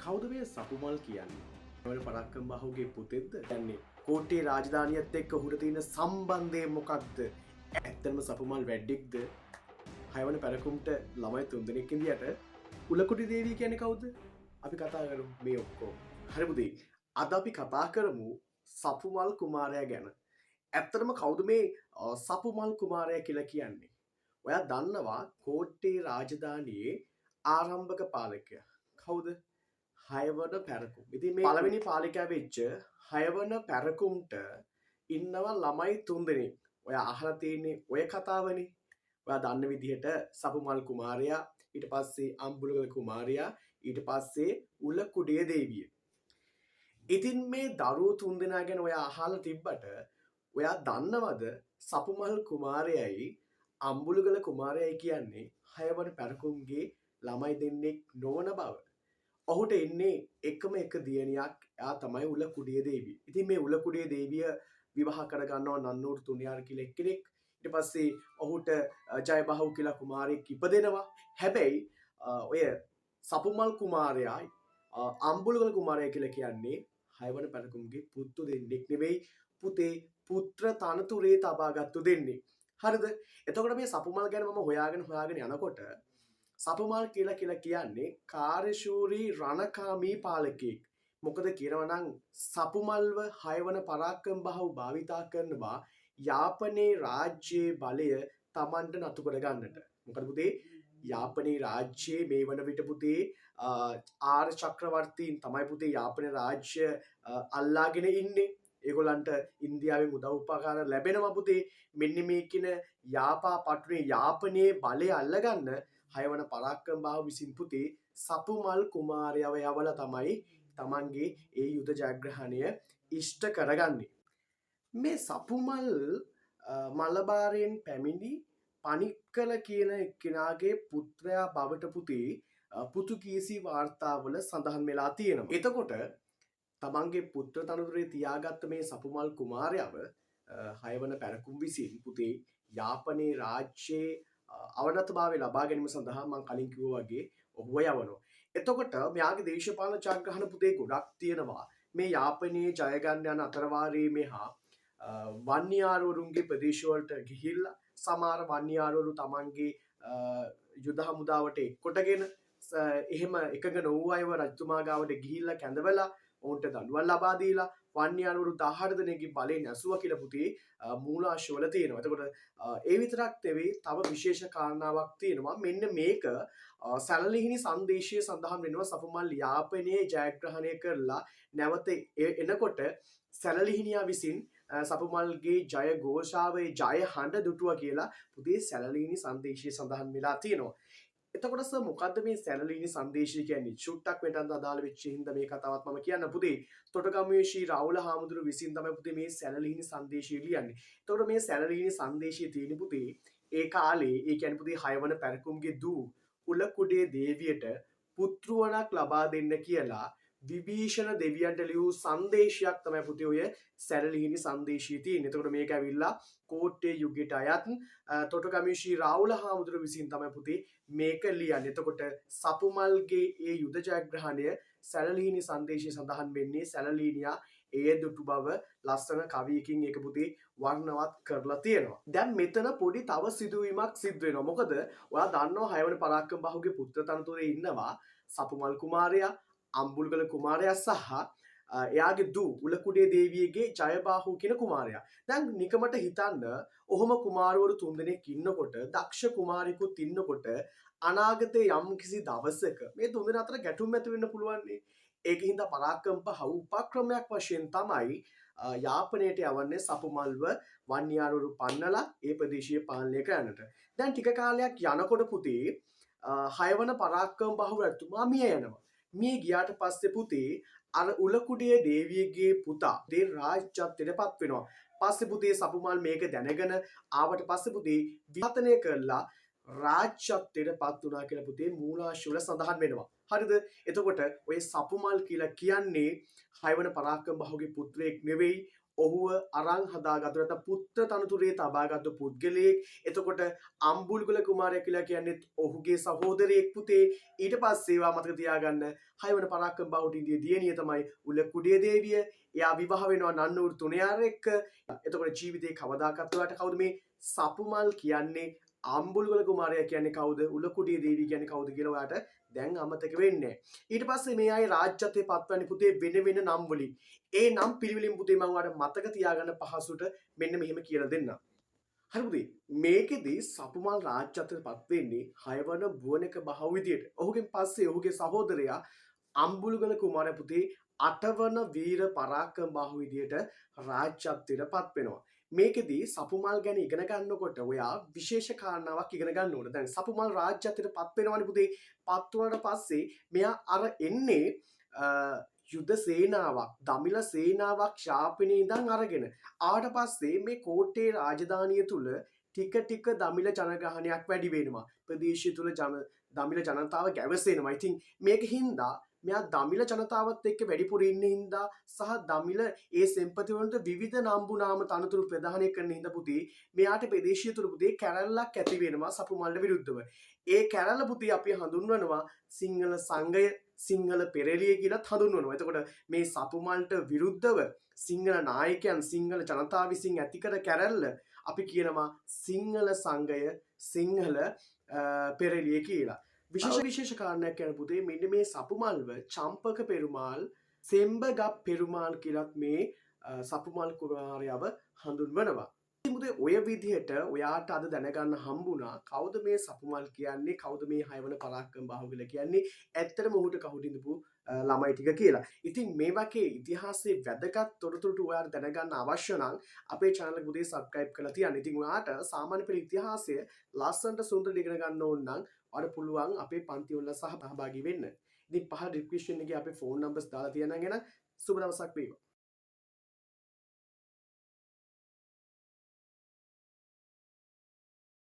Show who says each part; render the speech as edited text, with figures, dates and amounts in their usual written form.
Speaker 1: කවුද මේ සපුමල් කියන්නේ? වල පරක්කම් බහුගේ පුතෙක්ද? කියන්නේ කෝට්ටේ රාජධානියත් එක්ක ඔහුට තියෙන සම්බන්ධය මොකක්ද? ඇත්තම සපුමල් වැඩික්ද? හයවන පැරකුම්ට ළමයි තුන්දෙනෙක් ඉඳියට උලකුටි දේවී කියන්නේ කවුද? අපි කතා කරමු මේ ඔක්කොම. හරි පුතේ. අද අපි කතා කරමු සපුමල් කුමාරයා ගැන. ඇත්තටම කවුද මේ සපුමල් කුමාරයා කියලා කියන්නේ? ඔයා දන්නවා කෝට්ටේ රාජධානියේ ආරම්භක පාලකයා කවුද? හයවන පැරකුම්. ඉතින් මේ පළවෙනි පාලිකයා වෙච්ච හයවන පැරකුම්ට ඉන්නවා ළමයි තුන්දෙනෙක්. ඔයා අහලා තියෙන්නේ ඔය කතාවනේ. ඔයා දන්න විදිහට සපුමල් කුමාරයා, ඊට පස්සේ අම්බුලගල කුමාරයා, ඊට පස්සේ උලකුඩිය දේවිය. ඉතින් මේ දරුවෝ තුන්දෙනා ගැන ඔයා අහලා තිබ්බට ඔයා දන්නවද සපුමල් කුමාරයයි අම්බුලගල කුමාරයයි කියන්නේ හයවන පැරකුම්ගේ ළමයි දෙන්නෙක් නොවන බව? ඔහුට එන්නේ එකම එක දියණියක්. එයා තමයි උලකුඩිය දේවිය. ඉතින් මේ උලකුඩිය දේවිය විවාහ කරගන්නවා නන්නූර් තුනියාර කියලා එක්කෙනෙක්. ඊට පස්සේ ඔහුට ජයබහු කියලා කුමාරයෙක් ඉපදෙනවා. හැබැයි ඔය සපුමල් කුමාරයා අම්බුලගල කුමාරයා කියලා කියන්නේ හයවන පැරකුම්ගේ පුතු දෙන්නෙක් නෙවෙයි. පුතේ පුත්‍ර තනතුරේ තබාගත්තු දෙන්නේ. හරිද? එතකොට මේ සපුමල් ගැන මම හොයාගෙන යනකොට සපුමල් කියලා කියන්නේ කාර්යශූරී රණකාමී පාලකයෙක්. මොකද කියනවනම් සපුමල්ව හයවන පරාක්‍රම බහු භාවිතා කරනවා යාපනයේ රාජ්‍යයේ බලය තමන්ට නතු කරගන්නට. මොකද පුතේ යාපනයේ රාජ්‍යයේ මේ වන විට පුතේ ආර්ය චක්‍රවර්තීන් තමයි පුතේ යාපන රාජ්‍ය අල්ලාගෙන ඉන්නේ. ඒගොල්ලන්ට ඉන්දියාවේ මුදව් උපකාර ලැබෙනවා පුතේ. මෙන්න මේ කියන යාපා පටුනේ යාපනයේ බලය අල්ලගන්න හයවන පරාක්‍රම බාහු විසින් පුතේ සපුමල් කුමාරයව යවලා තමයි තමන්ගේ ඒ යුද ජයග්‍රහණය ඉෂ්ට කරගන්නේ. මේ සපුමල් මලබාරයෙන් පැමිණි පනික්කල කියන එක්කෙනාගේ පුත්‍රයා බවට පුතේ පුතුකීසි වාර්තාවල සඳහන් වෙලා තියෙනවා. එතකොට තමන්ගේ පුත්‍ර තනතුරේ තියාගත්ත මේ සපුමල් කුමාරයව හයවන පැරකුම් විසින් පුතේ යාපනයේ රාජ්‍යයේ අවනතභාවය ලබා ගැනීම සඳහා මම කලින් කිව්වා වගේ ඔහුව යවනවා. එතකොට මෙයාගේ දේශපාලන ජයග්‍රහණ පුතේ ගොඩක් තියෙනවා. මේ යාපනයේ ජය ගන්න යන අතරවාරයේ මෙහා වන්නියාරවරුන්ගේ ප්‍රදේශවලට ගිහිල්ලා සමහර වන්නියාරවරු තමන්ගේ යුද හමුදාවට එක්කොටගෙන එහෙම එකඟ නොවූ අයව රජතුමා ගාවට ගිහිල්ලා කැඳවලා ඔවුන්ට දඬුවම් ලබා දීලා වන්නියාරවරු 18 දෙනෙක්ගේ බලයෙන් ඇසුවා කියලා පුතේ මූලාශ්‍රවල තියෙනවා. එතකොට ඒ විතරක් නෙවෙයි තව විශේෂ කාරණාවක් තියෙනවා. මෙන්න මේක සැලලිහිණි සංදේශයේ සඳහන් වෙනවා. සපුමල් යාපනයේ ජයග්‍රහණය කරලා නැවත එනකොට සැලලිහිණියා විසින් සපුමල්ගේ ජය ഘോഷාවේ ජය හඬ දුටුවා කියලා පුතේ සැලලිහිණි සංදේශයේ සඳහන් වෙලා තියෙනවා. එතකොට සර් මොකද්ද මේ සැලලිහිණි සංදේශය කියන්නේ? චුට්ටක් වෙටත් අදාළ වෙච්ච හින්දා මේ කතාවත් මම කියන්න පුතේ. තොටගමුවේ ශ්‍රී රාහුල හාමුදුරුවෝ විසින් තමයි පුතේ මේ සැලලිහිණි සංදේශය ලියන්නේ. එතකොට මේ සැලලිහිණි සංදේශයේ තියෙන පුතේ ඒ කාලේ ඒ කියන්නේ පුතේ හයවන පැරකුම්ගේ දූ උලකුඩේ දේවියට පුත්‍රවණක් ලබා දෙන්න කියලා විභීෂණ දෙවියන්ට ලියූ සංදේශයක් තමයි පුතේ ඔය සැලලිහිණි සංදේශයේ තියෙන්නේ. එතකොට මේක ඇවිල්ලා කෝට්ටේ යුගයට අයත් තොටගමුවේ ශ්‍රී රාහුල හාමුදුරුවෝ විසින් තමයි පුතේ මේක ලියන්නේ. එතකොට සපුමල්ගේ ඒ යුද ජයග්‍රහණය සැලලිහිණි සංදේශයේ සඳහන් වෙන්නේ සැලලිහිණියා ඒ දුටු බව ලස්සන කවියකින් ඒක පුතේ වර්ණවත් කරලා තියෙනවා. දැන් මෙතන පොඩි තව සිදුවීමක් සිද්ධ වෙනවා. මොකද ඔයා දන්නවා හයවන පරාක්‍රම බහුගේ පුත්‍ර තනතුරේ ඉන්නවා සපුමල් කුමාරයා, අම්බුල්ගල කුමාරයා සහ එයාගේ දූ උලකුඩේ දේවියගේ ජයබාහු කියන කුමාරයා. දැන් නිකමට හිතන්න ඔහොම කුමාරවරු තුන්දෙනෙක් ඉන්නකොට, දක්ෂ කුමාරිකුත් ඉන්නකොට අනාගතයේ යම් කිසි දවසක මේ තුන්දෙනා අතර ගැටුම් ඇති වෙන්න පුළුවන් නේ. ඒකින් හින්දා පරාක්‍රම බහු උපක්‍රමයක් වශයෙන් තමයි යාපනයට යවන්නේ සපුමල්ව වන්නියාරවරු පන්නලා ඒ ප්‍රදේශය පාලනය කරන්නට. දැන් ටික කාලයක් යනකොට පුතේ හයවන පරාක්‍රම බහු රජතුමා මිය යනවා. මිය ගියාට පස්සේ පුතේ අර උලකුඩිය දේවියගේ පුතා දේ රාජ්‍යත්වයට පත් වෙනවා. පස්සේ පුතේ සපුමල් මේක දැනගෙන ආවට පස්සේ පුතේ විඝාතනය කරලා රාජ්‍යත්වයට පත් වුණා කියලා පුතේ මූලාශ්‍රවල සඳහන් වෙනවා. හරිද? එතකොට ඔය සපුමල් කියලා කියන්නේ හයවන පරාක්‍රම බහුගේ පුත්‍රයෙක් නෙවෙයි. ඔහුව අරන් හදාගත්තු නැත්නම් පුත්‍ර තනතුරේ තබාගත්තු පුද්ගලයෙක්. එතකොට අම්බුල්ගල කුමාරයා කියලා කියන්නේ ඔහුගේ සහෝදරයෙක් පුතේ. ඊට පස්සේ ඒවා මතක තියාගන්න 6 වන පරාක්‍රම බාහුවට ඉන්දිය දියණිය තමයි උලකුඩිය දේවිය. එයා විවාහ වෙනවා නන්නූර් තුණයාර එක්ක. එතකොට ජීවිතේ කවදාකවත් ඔයාලට කවුද මේ සපුමල් කියන්නේ? අම්බුල්ගල කුමාරයා කියන්නේ කවුද? උලකුඩිය දේවිය කියන්නේ කවුද කියලා ඔයාලට දැන් අමතක වෙන්නේ. ඊට පස්සේ මේ අය රාජ්‍යත්වයේ පත්වන්නේ පුතේ වෙන වෙන නම් වලින්. ඒ නම් පිළිවෙලින් පුතේ මම ඔයාලට මතක තියාගන්න පහසුට මෙන්න මෙහෙම කියලා දෙන්නම්. හරි පුතේ මේකෙදි සපුමල් රාජ්‍යත්වයට පත් වෙන්නේ 6 වන බුවනක බහුව විදියට. ඔහුගෙන් පස්සේ ඔහුගේ සහෝදරයා අම්බුල්ගල කුමාරයා පුතේ 8 වන වීර පරාක්‍රම බහුව විදියට රාජ්‍යත්වයට පත් වෙනවා. මේකෙදී සපුමල් ගැන ඉගෙන ගන්නකොට ඔයා විශේෂ කාරණාවක් ඉගෙන ගන්න ඕන. දැන් සපුමල් රාජ්‍යත්වයට පත් වෙනවනේ පුතේ. පත් වුණාට පස්සේ මෙයා අර එන්නේ යුද්ධ සේනාවක්, දමිළ සේනාවක් ශාපිනේ ඉඳන් අරගෙන. ආවට පස්සේ මේ කෝට්ටේ රාජධානිය තුල ටික ටික දමිළ ජනගහනයක් වැඩි වෙනවා. ප්‍රදේශය තුල දමිළ ජනතාව ගැවසෙනවා. ඉතින් මේක හින්දා මෙයා දමිළ ජනතාවත් එක්ක වැඩිපුර ඉන්න හින්දා සහ දමිළ ඒ සෙන්පති වලට විවිධ නම්බු නාම තනතුරු ප්‍රදානය කරන හින්දා පුතේ මෙයාට ප්‍රදේශීය තුල පුතේ කැරැල්ලක් ඇති වෙනවා සපුමල්ට විරුද්ධව. ඒ කැරැල්ල පුතේ අපි හඳුන්වනවා සිංහල සංඝය සිංහල පෙරළිය කියලා හඳුන්වනවා. එතකොට මේ සපුමල්ට විරුද්ධව සිංහල නායකයන් සිංහල ජනතාව විසින් ඇති කර කැරැල්ල අපි කියනවා සිංහල සංඝය සිංහල පෙරළිය කියලා. විශේෂ කාරණයක් ගැන පුතේ මෙන්න මේ සපුමල්ව චම්පක පෙරුමාල් සෙම්බගත් පෙරුමාල් කියලත් මේ සපුමල් කුමාරයව හඳුන්වනවා. ඉතින් ඔය විදිහට ඔයාට අද දැනගන්න හම්බුණා කවුද මේ සපුමල් කියන්නේ කවුද මේ 6 වන පරාක්‍රම බාහුවල කියන්නේ ඇත්තටම ඔහුට කවුද ඉඳපු ළමයි ටික කියලා. ඉතින් මේ වගේ ඉතිහාසයේ වැදගත් තොරතුරු ඔයාලට දැනගන්න අවශ්‍ය නම් අපේ channel එක පුතේ subscribe කරලා තියන්න. ඉතින් ඔයාට සාමාන්‍ය පෙළ ඉතිහාසය ලස්සනට සුන්දර ඉගෙන ගන්න ඕන නම් ඔයාලට පුළුවන් අපේ පන්ති වල සහභාගී වෙන්න. ඉතින් පහළ description එකේ අපේ phone numbers දාලා තියනගෙන සුබ දවසක් වේවා.